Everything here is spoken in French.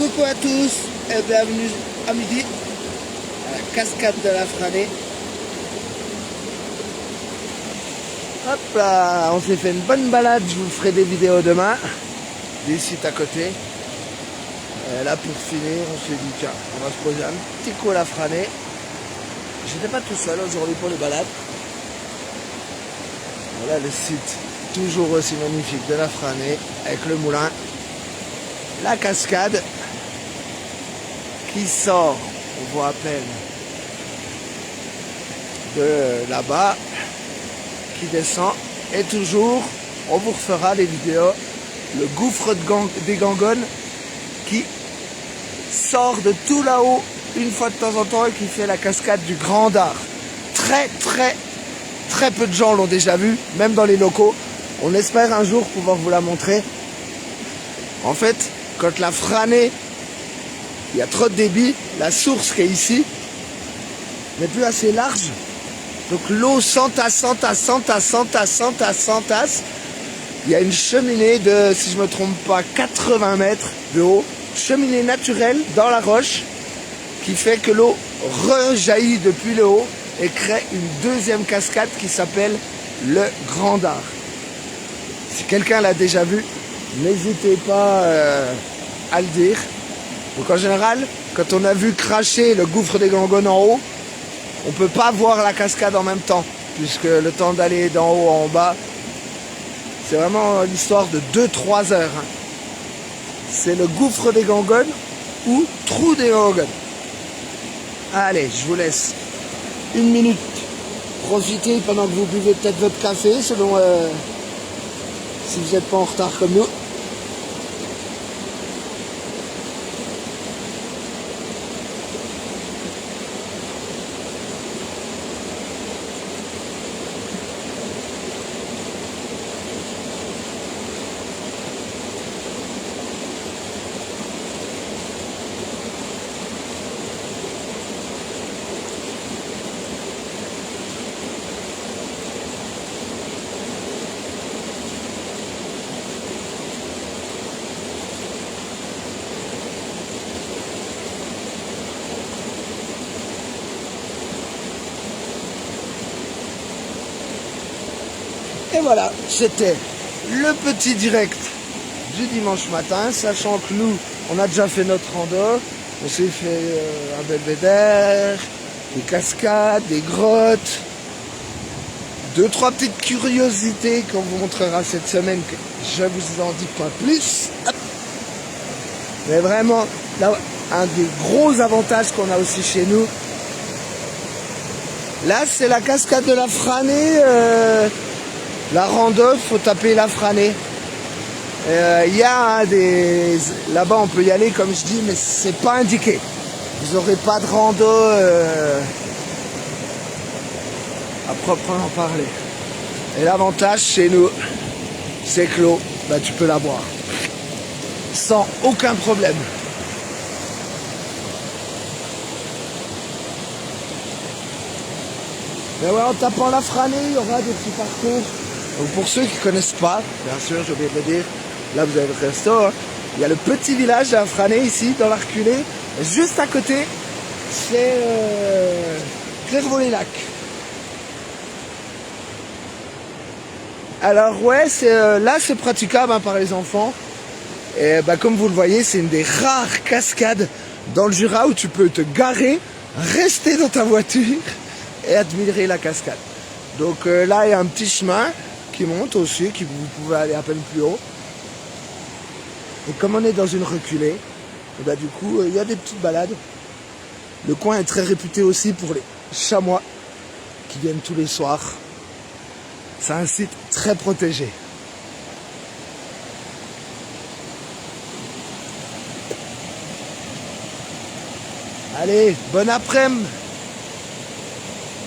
Coucou à tous et bienvenue à midi à la cascade de la Franée. Hop là, on s'est fait une bonne balade, je vous ferai des vidéos demain, des sites à côté. Et là pour finir, on s'est dit tiens, on va se poser un petit coup à la Franée. J'étais pas tout seul aujourd'hui pour les balades. Voilà le site toujours aussi magnifique de la Franée avec le moulin, la cascade qui sort, on voit à peine, de là-bas, qui descend, et toujours, on vous refera les vidéos, le gouffre des Gangonnes qui sort de tout là-haut une fois de temps en temps et qui fait la cascade du Grand Dard. Très peu de gens l'ont déjà vu, même dans les locaux. On espère un jour pouvoir vous la montrer. En fait, quand la Franée, il y a trop de débit, la source qui est ici n'est plus assez large. Donc l'eau s'entasse. Il y a une cheminée de, si je ne me trompe pas, 80 mètres de haut. Cheminée naturelle dans la roche qui fait que l'eau rejaillit depuis le haut et crée une deuxième cascade qui s'appelle le Grand Dard. Si quelqu'un l'a déjà vu, n'hésitez pas à le dire. Donc en général, quand on a vu cracher le gouffre des Gangonnes en haut, on ne peut pas voir la cascade en même temps, puisque le temps d'aller d'en haut en bas, c'est vraiment l'histoire de 2-3 heures. C'est le gouffre des Gangonnes ou trou des Gangonnes. Allez, je vous laisse une minute profiter pendant que vous buvez peut-être votre café, selon si vous n'êtes pas en retard comme nous. Et voilà, c'était le petit direct du dimanche matin, sachant que nous, on a déjà fait notre rando, on s'est fait un belvédère, des cascades, des grottes, 2-3 petites curiosités qu'on vous montrera cette semaine, que je vous en dis pas plus. Mais vraiment, là, un des gros avantages qu'on a aussi chez nous, là c'est la cascade de la Franée. La rando, faut taper la Franée. Il y a des... Là-bas, on peut y aller, comme je dis, mais c'est pas indiqué. Vous n'aurez pas de rando à proprement parler. Et l'avantage chez nous, c'est que l'eau, bah, tu peux la boire. Sans aucun problème. Mais ouais, en tapant la Franée, il y aura des petits parcours. Donc pour ceux qui ne connaissent pas, bien sûr, j'ai oublié de le dire, là vous avez le resto, hein. Il y a le petit village de la Franée ici, dans la reculée. Et juste à côté, c'est Clairvaux-les-Lacs. Alors ouais, là c'est praticable par les enfants. Et comme vous le voyez, c'est une des rares cascades dans le Jura où tu peux te garer, rester dans ta voiture et admirer la cascade. Donc là, il y a un petit chemin qui monte aussi, vous pouvez aller à peine plus haut. Et comme on est dans une reculée, et du coup, il y a des petites balades. Le coin est très réputé aussi pour les chamois qui viennent tous les soirs. C'est un site très protégé. Allez, bon après-midi!